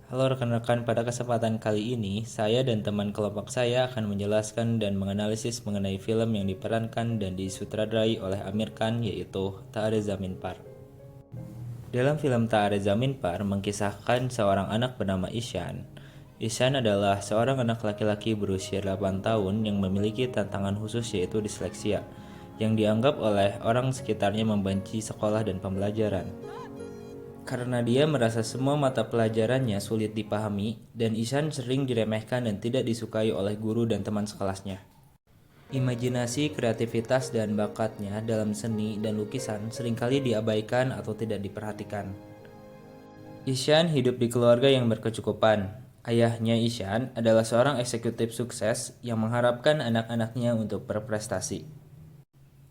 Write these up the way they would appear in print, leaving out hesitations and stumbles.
Halo rekan-rekan, pada kesempatan kali ini, saya dan teman kelompok saya akan menjelaskan dan menganalisis mengenai film yang diperankan dan disutradarai oleh Amir Khan, yaitu Tak Ada Zamin Par. Dalam film Tak Ada Zamin Par mengisahkan seorang anak bernama Ishan. Ishan adalah seorang anak laki-laki berusia 8 tahun yang memiliki tantangan khusus yaitu disleksia, yang dianggap oleh orang sekitarnya membenci sekolah dan pembelajaran. Karena dia merasa semua mata pelajarannya sulit dipahami dan Ishan sering diremehkan dan tidak disukai oleh guru dan teman sekelasnya. Imajinasi, kreativitas, dan bakatnya dalam seni dan lukisan seringkali diabaikan atau tidak diperhatikan. Ishan hidup di keluarga yang berkecukupan. Ayahnya Ishan adalah seorang eksekutif sukses yang mengharapkan anak-anaknya untuk berprestasi.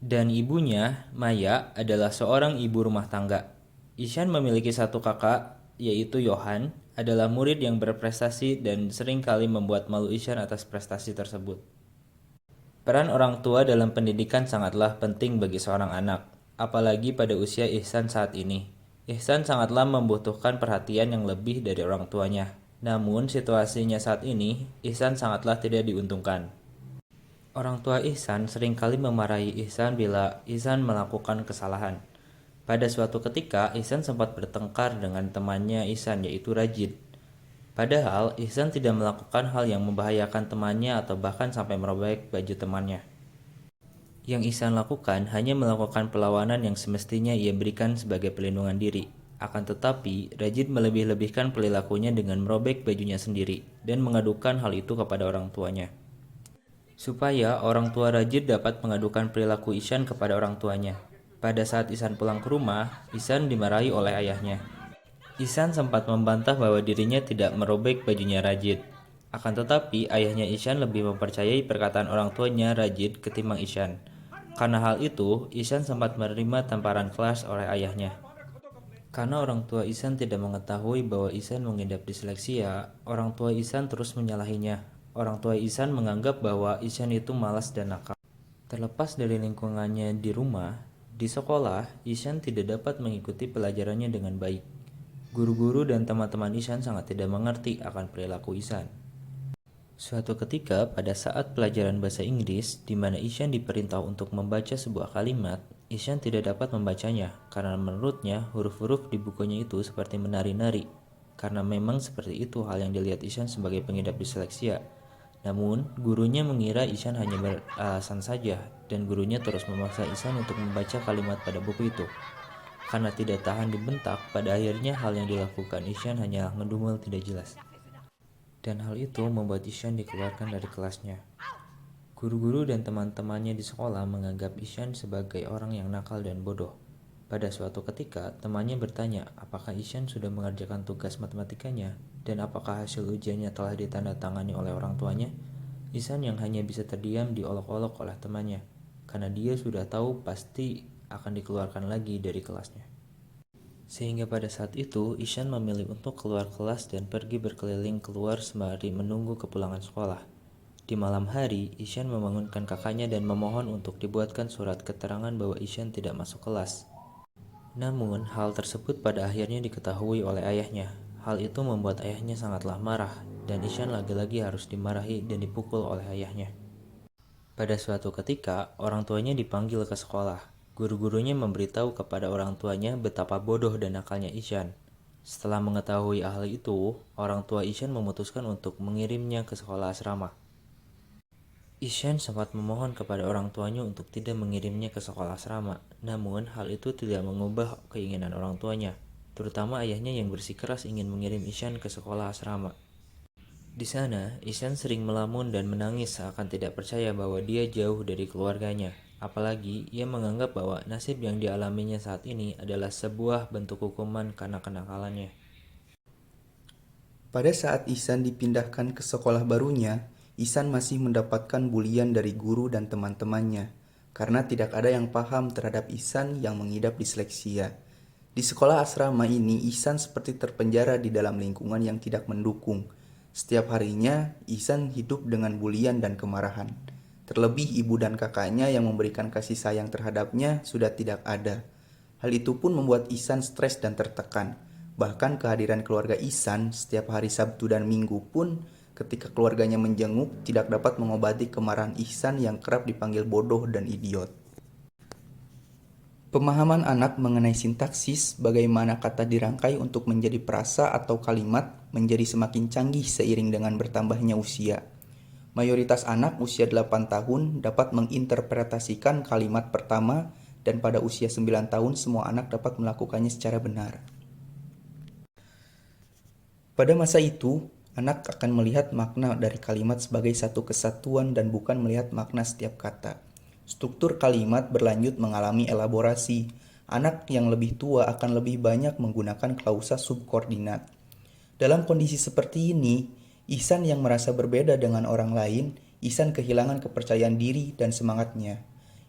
Dan ibunya, Maya, adalah seorang ibu rumah tangga. Ishan memiliki satu kakak, yaitu Johan, adalah murid yang berprestasi dan sering kali membuat malu Ishan atas prestasi tersebut. Peran orang tua dalam pendidikan sangatlah penting bagi seorang anak, apalagi pada usia Ihsan saat ini. Ihsan sangatlah membutuhkan perhatian yang lebih dari orang tuanya. Namun situasinya saat ini, Ihsan sangatlah tidak diuntungkan. Orang tua Ihsan seringkali memarahi Ihsan bila Ihsan melakukan kesalahan. Pada suatu ketika, Ihsan sempat bertengkar dengan temannya Ihsan yaitu Rajid. Padahal, Ihsan tidak melakukan hal yang membahayakan temannya atau bahkan sampai merobek baju temannya. Yang Ihsan lakukan hanya melakukan perlawanan yang semestinya ia berikan sebagai pelindungan diri. Akan tetapi, Rajid melebih-lebihkan perilakunya dengan merobek bajunya sendiri dan mengadukan hal itu kepada orang tuanya. Supaya orang tua Rajid dapat mengadukan perilaku Ihsan kepada orang tuanya. Pada saat Ihsan pulang ke rumah, Ihsan dimarahi oleh ayahnya. Ihsan sempat membantah bahwa dirinya tidak merobek bajunya Rajid. Akan tetapi, ayahnya Ihsan lebih mempercayai perkataan orang tuanya Rajid ketimbang Ihsan. Karena hal itu, Ihsan sempat menerima tamparan keras oleh ayahnya. Karena orang tua Ihsan tidak mengetahui bahwa Ihsan mengidap disleksia, orang tua Ihsan terus menyalahinya. Orang tua Ihsan menganggap bahwa Ihsan itu malas dan nakal. Terlepas dari lingkungannya di rumah, di sekolah, Ihsan tidak dapat mengikuti pelajarannya dengan baik. Guru-guru dan teman-teman Ihsan sangat tidak mengerti akan perilaku Ihsan. Suatu ketika, pada saat pelajaran bahasa Inggris, di mana Ihsan diperintah untuk membaca sebuah kalimat, Ihsan tidak dapat membacanya karena menurutnya huruf-huruf di bukunya itu seperti menari-nari. Karena memang seperti itu hal yang dilihat Ihsan sebagai pengidap disleksia. Namun, gurunya mengira Ihsan hanya beralasan saja, dan gurunya terus memaksa Ihsan untuk membaca kalimat pada buku itu. Karena tidak tahan dibentak, pada akhirnya hal yang dilakukan Ihsan hanyalah ngedumel tidak jelas. Dan hal itu membuat Ihsan dikeluarkan dari kelasnya. Guru-guru dan teman-temannya di sekolah menganggap Ihsan sebagai orang yang nakal dan bodoh. Pada suatu ketika, temannya bertanya apakah Ihsan sudah mengerjakan tugas matematikanya dan apakah hasil ujiannya telah ditandatangani oleh orang tuanya. Ihsan yang hanya bisa terdiam diolok-olok oleh temannya, karena dia sudah tahu pasti akan dikeluarkan lagi dari kelasnya. Sehingga pada saat itu, Ihsan memilih untuk keluar kelas dan pergi berkeliling keluar sembari menunggu kepulangan sekolah. Di malam hari, Ihsan membangunkan kakaknya dan memohon untuk dibuatkan surat keterangan bahwa Ihsan tidak masuk kelas. Namun, hal tersebut pada akhirnya diketahui oleh ayahnya. Hal itu membuat ayahnya sangatlah marah, dan Ihsan lagi-lagi harus dimarahi dan dipukul oleh ayahnya. Pada suatu ketika, orang tuanya dipanggil ke sekolah. Guru-gurunya memberitahu kepada orang tuanya betapa bodoh dan nakalnya Ihsan. Setelah mengetahui hal itu, orang tua Ihsan memutuskan untuk mengirimnya ke sekolah asrama. Ihsan sempat memohon kepada orang tuanya untuk tidak mengirimnya ke sekolah asrama. Namun, hal itu tidak mengubah keinginan orang tuanya, terutama ayahnya yang bersikeras ingin mengirim Ihsan ke sekolah asrama. Di sana, Ihsan sering melamun dan menangis seakan tidak percaya bahwa dia jauh dari keluarganya. Apalagi, ia menganggap bahwa nasib yang dialaminya saat ini adalah sebuah bentuk hukuman karena kenakalannya. Pada saat Ihsan dipindahkan ke sekolah barunya, Ihsan masih mendapatkan bulian dari guru dan teman-temannya karena tidak ada yang paham terhadap Ihsan yang mengidap disleksia. Di sekolah asrama ini, Ihsan seperti terpenjara di dalam lingkungan yang tidak mendukung. Setiap harinya, Ihsan hidup dengan bulian dan kemarahan. Terlebih ibu dan kakaknya yang memberikan kasih sayang terhadapnya sudah tidak ada. Hal itu pun membuat Ihsan stres dan tertekan. Bahkan kehadiran keluarga Ihsan setiap hari Sabtu dan Minggu pun ketika keluarganya menjenguk tidak dapat mengobati kemarahan Ihsan yang kerap dipanggil bodoh dan idiot. Pemahaman anak mengenai sintaksis, bagaimana kata dirangkai untuk menjadi frasa atau kalimat, menjadi semakin canggih seiring dengan bertambahnya usia. Mayoritas anak usia 8 tahun dapat menginterpretasikan kalimat pertama, dan pada usia 9 tahun semua anak dapat melakukannya secara benar. Pada masa itu, anak akan melihat makna dari kalimat sebagai satu kesatuan dan bukan melihat makna setiap kata. Struktur kalimat berlanjut mengalami elaborasi. Anak yang lebih tua akan lebih banyak menggunakan klausa subordinat. Dalam kondisi seperti ini, Ihsan yang merasa berbeda dengan orang lain, Ihsan kehilangan kepercayaan diri dan semangatnya.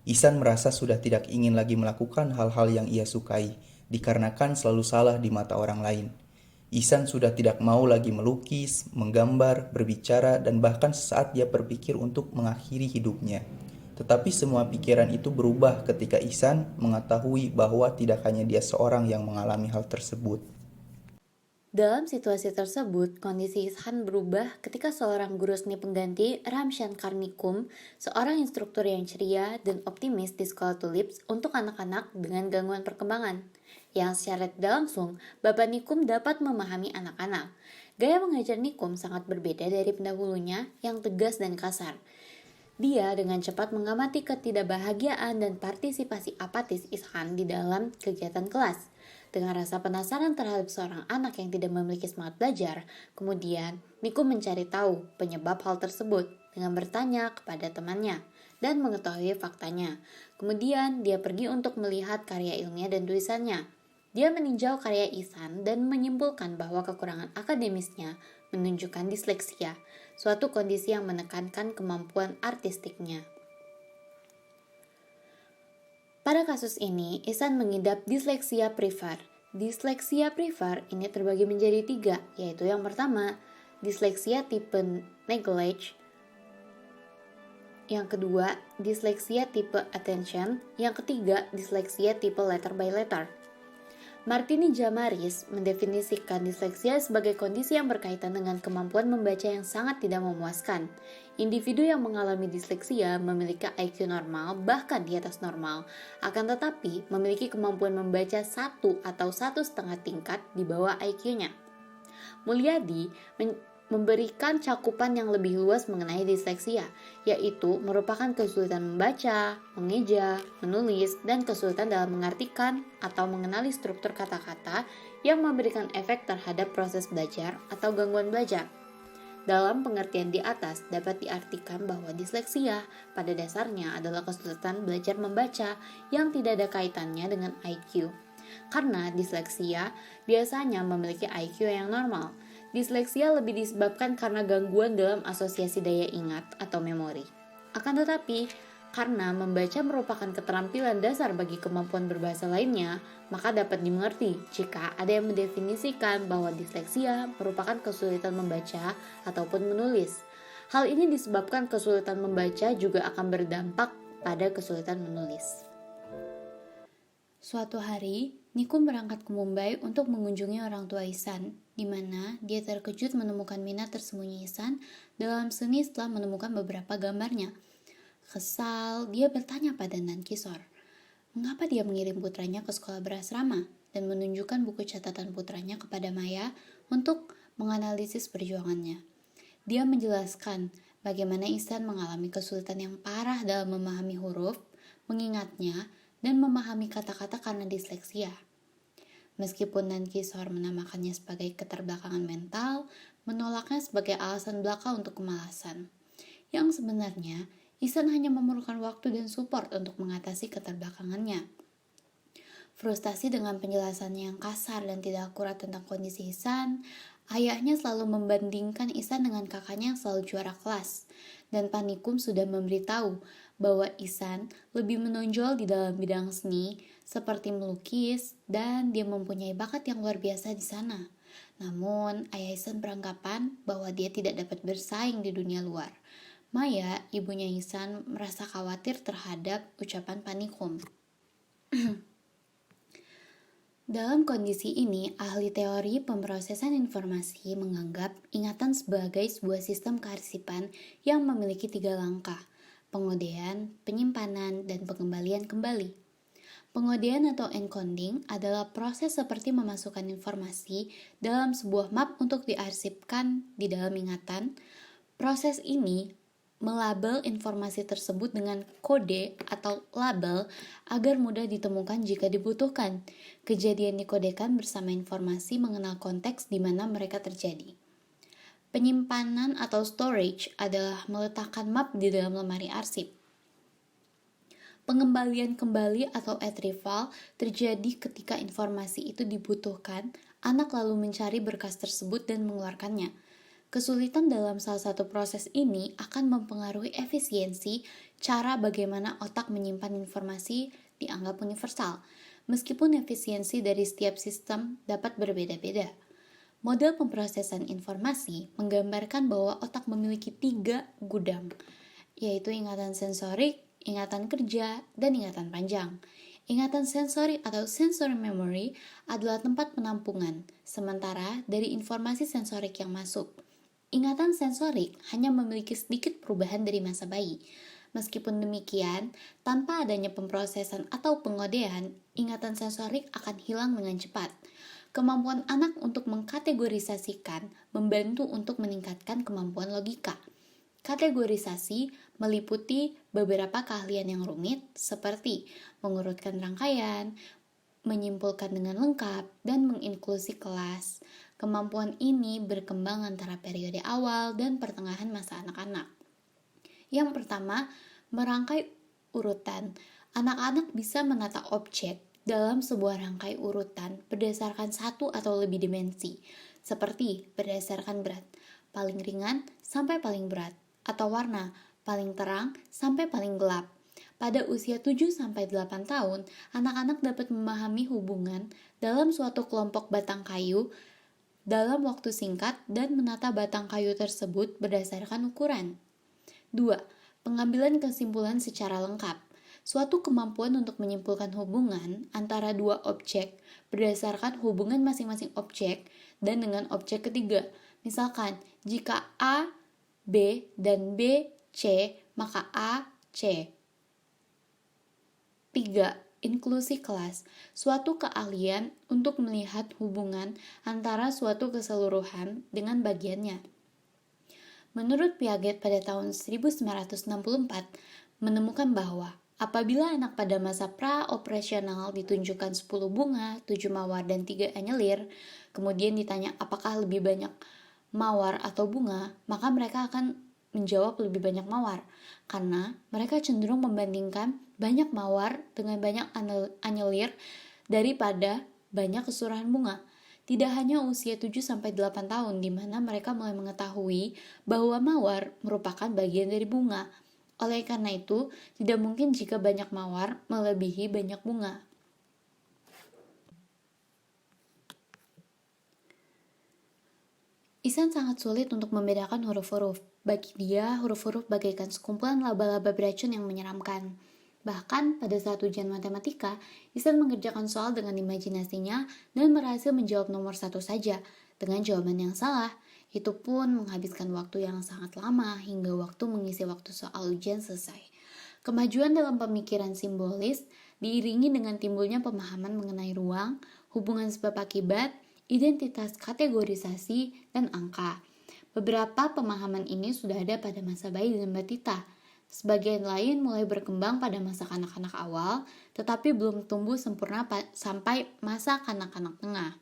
Ihsan merasa sudah tidak ingin lagi melakukan hal-hal yang ia sukai, dikarenakan selalu salah di mata orang lain. Ihsan sudah tidak mau lagi melukis, menggambar, berbicara, dan bahkan sesaat dia berpikir untuk mengakhiri hidupnya. Tetapi semua pikiran itu berubah ketika Ihsan mengetahui bahwa tidak hanya dia seorang yang mengalami hal tersebut. Dalam situasi tersebut, kondisi Ihsan berubah ketika seorang guru seni pengganti, Ramshankar Nikum, seorang instruktur yang ceria dan optimis di sekolah Tulips untuk anak-anak dengan gangguan perkembangan, yang secara tidak langsung, Bapak Nikum dapat memahami anak-anak. Gaya mengajar Nikum sangat berbeda dari pendahulunya yang tegas dan kasar. Dia dengan cepat mengamati ketidakbahagiaan dan partisipasi apatis Ihsan di dalam kegiatan kelas. Dengan rasa penasaran terhadap seorang anak yang tidak memiliki semangat belajar, kemudian Nikum mencari tahu penyebab hal tersebut dengan bertanya kepada temannya dan mengetahui faktanya. Kemudian dia pergi untuk melihat karya ilmiah dan tulisannya. Dia meninjau karya Ihsan dan menyimpulkan bahwa kekurangan akademisnya menunjukkan disleksia, suatu kondisi yang menekankan kemampuan artistiknya. Pada kasus ini, Ihsan mengidap disleksia privar. Disleksia privar ini terbagi menjadi 3, yaitu yang pertama, disleksia tipe neglect, yang kedua, disleksia tipe attention, yang ketiga, disleksia tipe letter by letter. Martini Jamaris mendefinisikan disleksia sebagai kondisi yang berkaitan dengan kemampuan membaca yang sangat tidak memuaskan. Individu yang mengalami disleksia memiliki IQ normal, bahkan di atas normal, akan tetapi memiliki kemampuan membaca 1 atau 1,5 tingkat di bawah IQ-nya. Mulyadi memberikan cakupan yang lebih luas mengenai disleksia, yaitu merupakan kesulitan membaca, mengeja, menulis, dan kesulitan dalam mengartikan atau mengenali struktur kata-kata yang memberikan efek terhadap proses belajar atau gangguan belajar. Dalam pengertian di atas dapat diartikan bahwa disleksia pada dasarnya adalah kesulitan belajar membaca yang tidak ada kaitannya dengan IQ. Karena disleksia biasanya memiliki IQ yang normal. Disleksia lebih disebabkan karena gangguan dalam asosiasi daya ingat atau memori. Akan tetapi, karena membaca merupakan keterampilan dasar bagi kemampuan berbahasa lainnya, maka dapat dimengerti jika ada yang mendefinisikan bahwa disleksia merupakan kesulitan membaca ataupun menulis. Hal ini disebabkan kesulitan membaca juga akan berdampak pada kesulitan menulis. Suatu hari, Nikum berangkat ke Mumbai untuk mengunjungi orang tua Ihsan, di mana dia terkejut menemukan minat tersembunyi Ihsan dalam seni setelah menemukan beberapa gambarnya. Kesal, dia bertanya pada Nankishore, mengapa dia mengirim putranya ke sekolah berasrama dan menunjukkan buku catatan putranya kepada Maya untuk menganalisis perjuangannya. Dia menjelaskan bagaimana Ihsan mengalami kesulitan yang parah dalam memahami huruf, mengingatnya, dan memahami kata-kata karena disleksia. Meskipun Nankishore menamakannya sebagai keterbelakangan mental, menolaknya sebagai alasan belaka untuk kemalasan. Yang sebenarnya, Ihsan hanya memerlukan waktu dan support untuk mengatasi keterbelakangannya. Frustasi dengan penjelasannya yang kasar dan tidak akurat tentang kondisi Ihsan, ayahnya selalu membandingkan Ihsan dengan kakaknya yang selalu juara kelas, dan Pak Nikum sudah memberitahu bahwa Ihsan lebih menonjol di dalam bidang seni seperti melukis dan dia mempunyai bakat yang luar biasa di sana. Namun, ayah Ihsan beranggapan bahwa dia tidak dapat bersaing di dunia luar. Maya, ibunya Ihsan, merasa khawatir terhadap ucapan Pak Nikum. Dalam kondisi ini, ahli teori pemrosesan informasi menganggap ingatan sebagai sebuah sistem kearsipan yang memiliki 3 langkah: pengodean, penyimpanan, dan pengembalian kembali. Pengodean atau encoding adalah proses seperti memasukkan informasi dalam sebuah map untuk diarsipkan di dalam ingatan. Proses ini melabel informasi tersebut dengan kode atau label agar mudah ditemukan jika dibutuhkan. Kejadian dikodekan bersama informasi mengenal konteks di mana mereka terjadi. Penyimpanan atau storage adalah meletakkan map di dalam lemari arsip. Pengembalian kembali atau retrieval terjadi ketika informasi itu dibutuhkan, anak lalu mencari berkas tersebut dan mengeluarkannya. Kesulitan dalam salah satu proses ini akan mempengaruhi efisiensi cara bagaimana otak menyimpan informasi dianggap universal, meskipun efisiensi dari setiap sistem dapat berbeda-beda. Model pemrosesan informasi menggambarkan bahwa otak memiliki 3 gudang, yaitu ingatan sensorik, ingatan kerja, dan ingatan panjang. Ingatan sensorik atau sensory memory adalah tempat penampungan, sementara dari informasi sensorik yang masuk. Ingatan sensorik hanya memiliki sedikit perubahan dari masa bayi. Meskipun demikian, tanpa adanya pemrosesan atau pengodean, ingatan sensorik akan hilang dengan cepat. Kemampuan anak untuk mengkategorisasikan membantu untuk meningkatkan kemampuan logika. Kategorisasi meliputi beberapa keahlian yang rumit seperti mengurutkan rangkaian, menyimpulkan dengan lengkap, dan menginklusi kelas. Kemampuan ini berkembang antara periode awal dan pertengahan masa anak-anak. Yang pertama, merangkai urutan. Anak-anak bisa menata objek dalam sebuah rangkai urutan berdasarkan satu atau lebih dimensi, seperti berdasarkan berat, paling ringan sampai paling berat, atau warna, paling terang sampai paling gelap. Pada usia 7-8 tahun, anak-anak dapat memahami hubungan dalam suatu kelompok batang kayu dalam waktu singkat dan menata batang kayu tersebut berdasarkan ukuran. 2. Pengambilan kesimpulan secara lengkap. Suatu kemampuan untuk menyimpulkan hubungan antara dua objek berdasarkan hubungan masing-masing objek dan dengan objek ketiga. Misalkan, jika A, B, dan B, C, maka A, C. 3. Inklusi kelas, suatu keahlian untuk melihat hubungan antara suatu keseluruhan dengan bagiannya. Menurut Piaget pada tahun 1964, menemukan bahwa apabila anak pada masa pra-operasional ditunjukkan 10 bunga, 7 mawar, dan 3 anyelir, kemudian ditanya apakah lebih banyak mawar atau bunga, maka mereka akan menjawab lebih banyak mawar, karena mereka cenderung membandingkan banyak mawar dengan banyak anyelir daripada banyak keseluruhan bunga. Tidak hanya usia 7-8 tahun di mana mereka mulai mengetahui bahwa mawar merupakan bagian dari bunga. Oleh karena itu, tidak mungkin jika banyak mawar melebihi banyak bunga. Ihsan sangat sulit untuk membedakan huruf-huruf. Bagi dia, huruf-huruf bagaikan sekumpulan laba-laba beracun yang menyeramkan. Bahkan pada saat ujian matematika, Ihsan mengerjakan soal dengan imajinasinya dan berhasil menjawab nomor 1 saja dengan jawaban yang salah. Itu pun menghabiskan waktu yang sangat lama hingga waktu mengisi waktu soal ujian selesai. Kemajuan dalam pemikiran simbolis diiringi dengan timbulnya pemahaman mengenai ruang, hubungan sebab akibat, identitas kategorisasi, dan angka. Beberapa pemahaman ini sudah ada pada masa bayi dan batita. Sebagian lain mulai berkembang pada masa kanak-kanak awal, tetapi belum tumbuh sempurna sampai masa kanak-kanak tengah.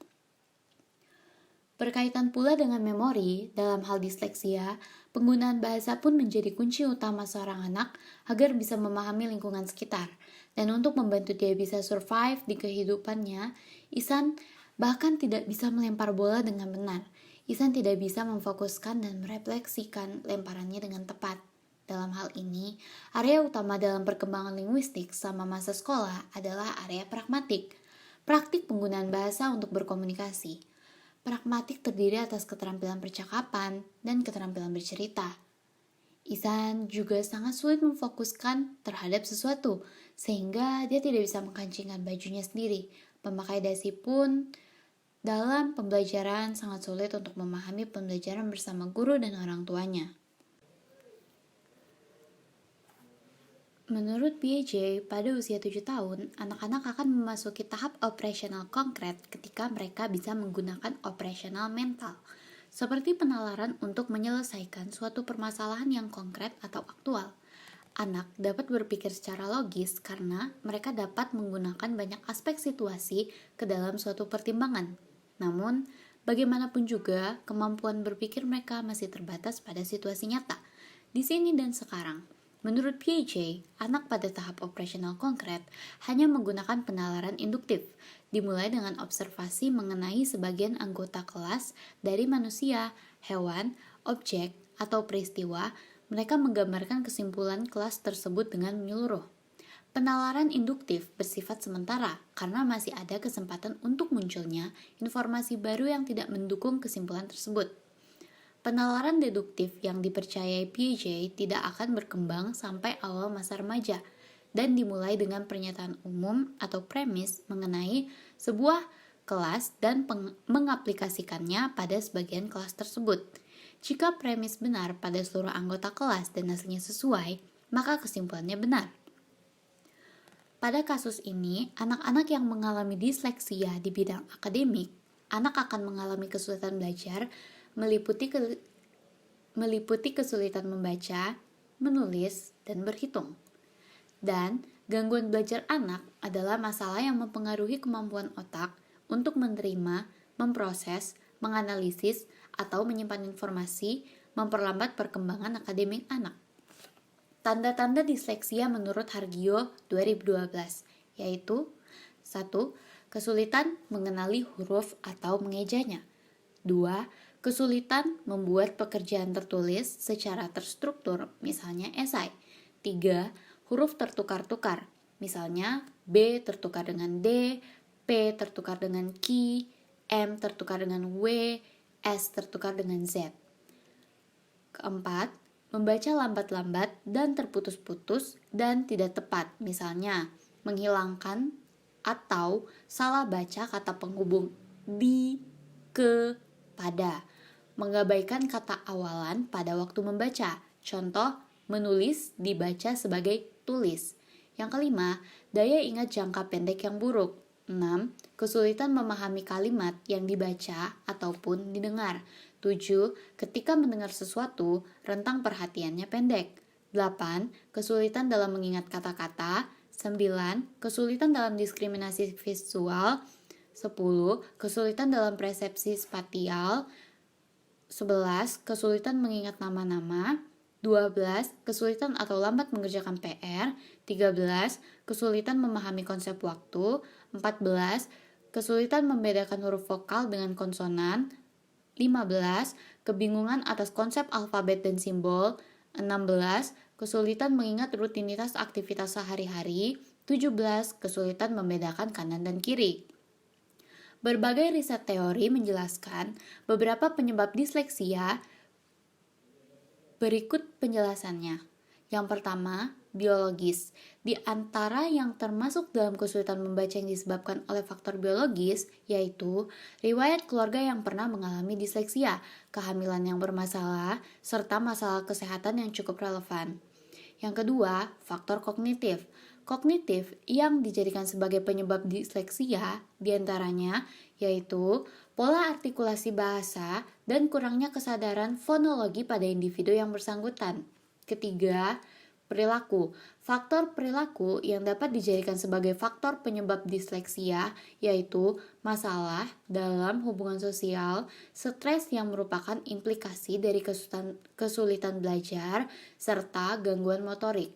Berkaitan pula dengan memori, dalam hal disleksia, penggunaan bahasa pun menjadi kunci utama seorang anak agar bisa memahami lingkungan sekitar. Dan untuk membantu dia bisa survive di kehidupannya, Ihsan bahkan tidak bisa melempar bola dengan benar. Ihsan tidak bisa memfokuskan dan merefleksikan lemparannya dengan tepat. Dalam hal ini, area utama dalam perkembangan linguistik selama masa sekolah adalah area pragmatik. Praktik penggunaan bahasa untuk berkomunikasi. Pragmatik terdiri atas keterampilan percakapan dan keterampilan bercerita. Ihsan juga sangat sulit memfokuskan terhadap sesuatu, sehingga dia tidak bisa mengkancingkan bajunya sendiri. Pemakai dasi pun dalam pembelajaran sangat sulit untuk memahami pembelajaran bersama guru dan orang tuanya. Menurut Piaget, pada usia 7 tahun, anak-anak akan memasuki tahap operasional konkret ketika mereka bisa menggunakan operasional mental, seperti penalaran untuk menyelesaikan suatu permasalahan yang konkret atau aktual. Anak dapat berpikir secara logis karena mereka dapat menggunakan banyak aspek situasi ke dalam suatu pertimbangan. Namun, bagaimanapun juga, kemampuan berpikir mereka masih terbatas pada situasi nyata, di sini dan sekarang. Menurut Piaget, anak pada tahap operasional konkret hanya menggunakan penalaran induktif, dimulai dengan observasi mengenai sebagian anggota kelas dari manusia, hewan, objek, atau peristiwa. Mereka menggambarkan kesimpulan kelas tersebut dengan menyeluruh. Penalaran induktif bersifat sementara karena masih ada kesempatan untuk munculnya informasi baru yang tidak mendukung kesimpulan tersebut. Penalaran deduktif yang dipercayai Piaget tidak akan berkembang sampai awal masa remaja dan dimulai dengan pernyataan umum atau premis mengenai sebuah kelas dan mengaplikasikannya pada sebagian kelas tersebut. Jika premis benar pada seluruh anggota kelas dan hasilnya sesuai, maka kesimpulannya benar. Pada kasus ini, anak-anak yang mengalami disleksia di bidang akademik, anak akan mengalami kesulitan belajar, meliputi kesulitan membaca, menulis, dan berhitung. Dan gangguan belajar anak adalah masalah yang mempengaruhi kemampuan otak untuk menerima, memproses, menganalisis, atau menyimpan informasi, memperlambat perkembangan akademik anak. Tanda-tanda disleksia menurut Hargio 2012, yaitu 1. Kesulitan mengenali huruf atau mengejanya. 2. Kesulitan membuat pekerjaan tertulis secara terstruktur, misalnya esai. 3. Huruf tertukar-tukar, misalnya B tertukar dengan D, P tertukar dengan Q, M tertukar dengan W, S tertukar dengan Z. Keempat, membaca lambat-lambat dan terputus-putus dan tidak tepat, misalnya menghilangkan atau salah baca kata penghubung di, ke, pada, mengabaikan kata awalan pada waktu membaca, contoh menulis dibaca sebagai tulis. Yang kelima, daya ingat jangka pendek yang buruk. 6. Kesulitan memahami kalimat yang dibaca ataupun didengar. 7. Ketika mendengar sesuatu, rentang perhatiannya pendek. 8. Kesulitan dalam mengingat kata-kata. 9. Kesulitan dalam diskriminasi visual. 10. Kesulitan dalam persepsi spatial. 11. Kesulitan mengingat nama-nama. 12. Kesulitan atau lambat mengerjakan PR. 13. Kesulitan memahami konsep waktu. 14. Kesulitan membedakan huruf vokal dengan konsonan. 15. Kebingungan atas konsep alfabet dan simbol. 16. Kesulitan mengingat rutinitas aktivitas sehari-hari. 17. Kesulitan membedakan kanan dan kiri. Berbagai riset teori menjelaskan beberapa penyebab disleksia. Berikut penjelasannya. Yang pertama, biologis. Di antara yang termasuk dalam kesulitan membaca yang disebabkan oleh faktor biologis, yaitu riwayat keluarga yang pernah mengalami disleksia, kehamilan yang bermasalah, serta masalah kesehatan yang cukup relevan. Yang kedua, faktor kognitif. Kognitif yang dijadikan sebagai penyebab disleksia diantaranya yaitu pola artikulasi bahasa dan kurangnya kesadaran fonologi pada individu yang bersangkutan. Ketiga, perilaku. Faktor perilaku yang dapat dijadikan sebagai faktor penyebab disleksia yaitu masalah dalam hubungan sosial, stres yang merupakan implikasi dari kesulitan belajar, serta gangguan motorik.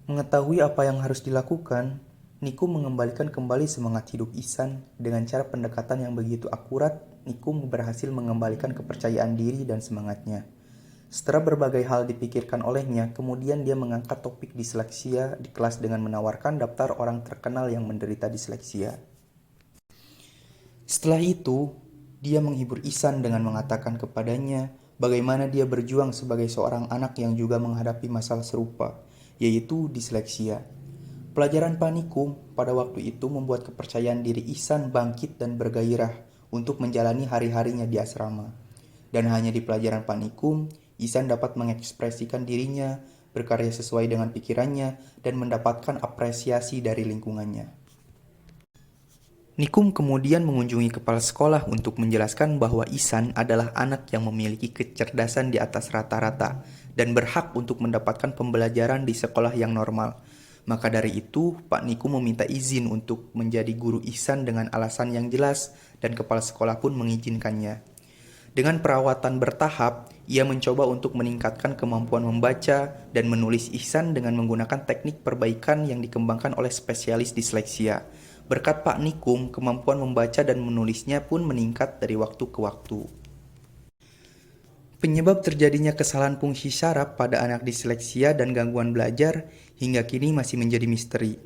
Mengetahui apa yang harus dilakukan, Niku mengembalikan kembali semangat hidup Ihsan. Dengan cara pendekatan yang begitu akurat, Niku berhasil mengembalikan kepercayaan diri dan semangatnya. Setelah berbagai hal dipikirkan olehnya, kemudian dia mengangkat topik disleksia di kelas dengan menawarkan daftar orang terkenal yang menderita disleksia. Setelah itu, dia menghibur Ihsan dengan mengatakan kepadanya bagaimana dia berjuang sebagai seorang anak yang juga menghadapi masalah serupa, yaitu disleksia. Pelajaran panikum pada waktu itu membuat kepercayaan diri Ihsan bangkit dan bergairah untuk menjalani hari-harinya di asrama. Dan hanya di pelajaran panikum, Ihsan dapat mengekspresikan dirinya, berkarya sesuai dengan pikirannya, dan mendapatkan apresiasi dari lingkungannya. Nikum kemudian mengunjungi kepala sekolah untuk menjelaskan bahwa Ihsan adalah anak yang memiliki kecerdasan di atas rata-rata dan berhak untuk mendapatkan pembelajaran di sekolah yang normal. Maka dari itu, Pak Nikum meminta izin untuk menjadi guru Ihsan dengan alasan yang jelas dan kepala sekolah pun mengizinkannya. Dengan perawatan bertahap, ia mencoba untuk meningkatkan kemampuan membaca dan menulis Ihsan dengan menggunakan teknik perbaikan yang dikembangkan oleh spesialis disleksia. Berkat Pak Nikum, kemampuan membaca dan menulisnya pun meningkat dari waktu ke waktu. Penyebab terjadinya kesalahan fungsi syaraf pada anak disleksia dan gangguan belajar hingga kini masih menjadi misteri.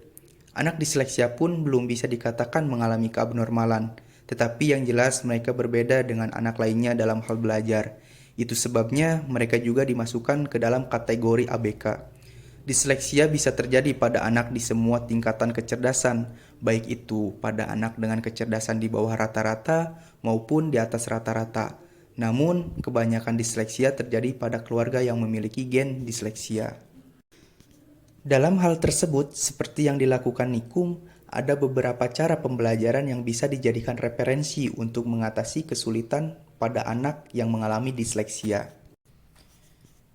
Anak disleksia pun belum bisa dikatakan mengalami keabnormalan, tetapi yang jelas mereka berbeda dengan anak lainnya dalam hal belajar. Itu sebabnya mereka juga dimasukkan ke dalam kategori ABK. Disleksia bisa terjadi pada anak di semua tingkatan kecerdasan, baik itu pada anak dengan kecerdasan di bawah rata-rata maupun di atas rata-rata. Namun, kebanyakan disleksia terjadi pada keluarga yang memiliki gen disleksia. Dalam hal tersebut, seperti yang dilakukan Nikum, ada beberapa cara pembelajaran yang bisa dijadikan referensi untuk mengatasi kesulitan pada anak yang mengalami disleksia.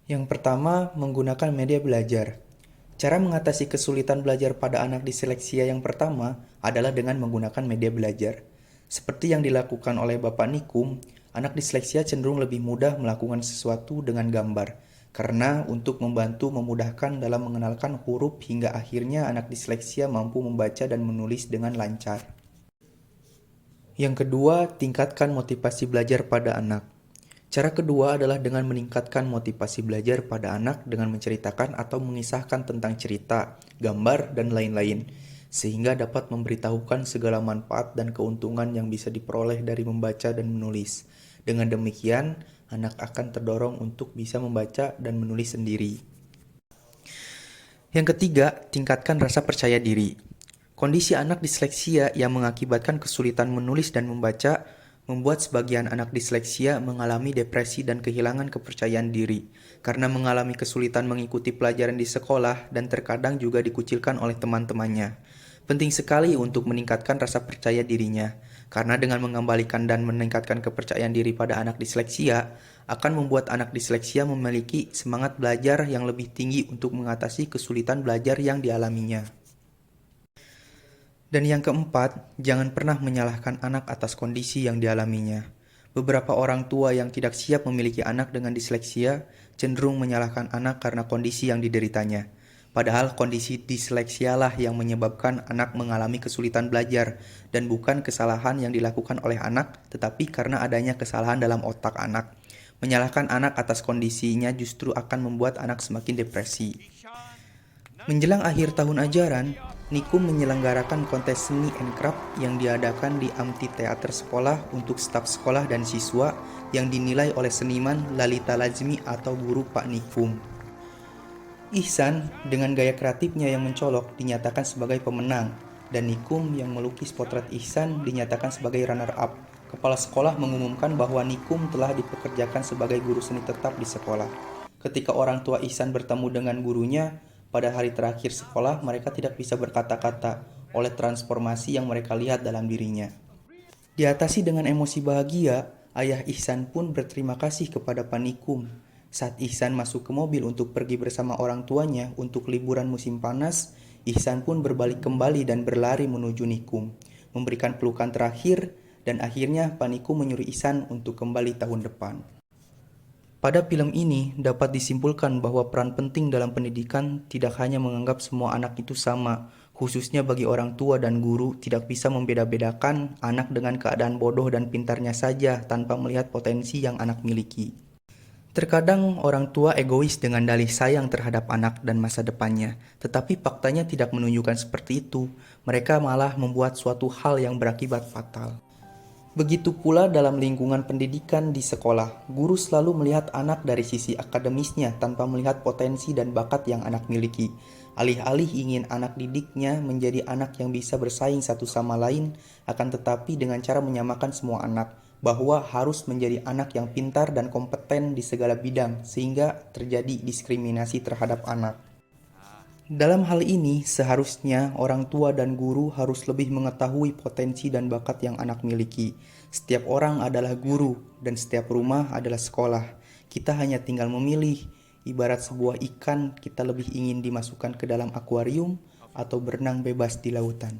Yang pertama, menggunakan media belajar. Cara mengatasi kesulitan belajar pada anak disleksia yang pertama adalah dengan menggunakan media belajar. Seperti yang dilakukan oleh Bapak Nikum, anak disleksia cenderung lebih mudah melakukan sesuatu dengan gambar, karena untuk membantu memudahkan dalam mengenalkan huruf hingga akhirnya anak disleksia mampu membaca dan menulis dengan lancar. Yang kedua, tingkatkan motivasi belajar pada anak. Cara kedua adalah dengan meningkatkan motivasi belajar pada anak dengan menceritakan atau mengisahkan tentang cerita, gambar, dan lain-lain, sehingga dapat memberitahukan segala manfaat dan keuntungan yang bisa diperoleh dari membaca dan menulis. Dengan demikian, anak akan terdorong untuk bisa membaca dan menulis sendiri. Yang ketiga, tingkatkan rasa percaya diri. Kondisi anak disleksia yang mengakibatkan kesulitan menulis dan membaca membuat sebagian anak disleksia mengalami depresi dan kehilangan kepercayaan diri karena mengalami kesulitan mengikuti pelajaran di sekolah dan terkadang juga dikucilkan oleh teman-temannya. Penting sekali untuk meningkatkan rasa percaya dirinya, karena dengan mengembalikan dan meningkatkan kepercayaan diri pada anak disleksia akan membuat anak disleksia memiliki semangat belajar yang lebih tinggi untuk mengatasi kesulitan belajar yang dialaminya. Dan yang keempat, jangan pernah menyalahkan anak atas kondisi yang dialaminya. Beberapa orang tua yang tidak siap memiliki anak dengan disleksia cenderung menyalahkan anak karena kondisi yang dideritanya. Padahal kondisi disleksialah yang menyebabkan anak mengalami kesulitan belajar dan bukan kesalahan yang dilakukan oleh anak, tetapi karena adanya kesalahan dalam otak anak. Menyalahkan anak atas kondisinya justru akan membuat anak semakin depresi. Menjelang akhir tahun ajaran, Nikum menyelenggarakan kontes seni and craft yang diadakan di amfiteater sekolah untuk staf sekolah dan siswa yang dinilai oleh seniman Lalita Lazmi atau guru Pak Nikum. Ihsan dengan gaya kreatifnya yang mencolok dinyatakan sebagai pemenang, dan Nikum yang melukis potret Ihsan dinyatakan sebagai runner-up. Kepala sekolah mengumumkan bahwa Nikum telah dipekerjakan sebagai guru seni tetap di sekolah. Ketika orang tua Ihsan bertemu dengan gurunya, pada hari terakhir sekolah mereka tidak bisa berkata-kata oleh transformasi yang mereka lihat dalam dirinya. Diatasi dengan emosi bahagia, ayah Ihsan pun berterima kasih kepada Pak Nikum. Saat Ihsan masuk ke mobil untuk pergi bersama orang tuanya untuk liburan musim panas, Ihsan pun berbalik kembali dan berlari menuju Nikum, memberikan pelukan terakhir, dan akhirnya Pak Nikum menyuruh Ihsan untuk kembali tahun depan. Pada film ini dapat disimpulkan bahwa peran penting dalam pendidikan tidak hanya menganggap semua anak itu sama, khususnya bagi orang tua dan guru tidak bisa membeda-bedakan anak dengan keadaan bodoh dan pintarnya saja tanpa melihat potensi yang anak miliki. Terkadang orang tua egois dengan dalih sayang terhadap anak dan masa depannya, tetapi faktanya tidak menunjukkan seperti itu. Mereka malah membuat suatu hal yang berakibat fatal. Begitu pula dalam lingkungan pendidikan di sekolah, guru selalu melihat anak dari sisi akademisnya tanpa melihat potensi dan bakat yang anak miliki. Alih-alih ingin anak didiknya menjadi anak yang bisa bersaing satu sama lain, akan tetapi dengan cara menyamakan semua anak, bahwa harus menjadi anak yang pintar dan kompeten di segala bidang, sehingga terjadi diskriminasi terhadap anak. Dalam hal ini, seharusnya orang tua dan guru harus lebih mengetahui potensi dan bakat yang anak miliki. Setiap orang adalah guru, dan setiap rumah adalah sekolah. Kita hanya tinggal memilih, ibarat sebuah ikan, kita lebih ingin dimasukkan ke dalam akuarium atau berenang bebas di lautan.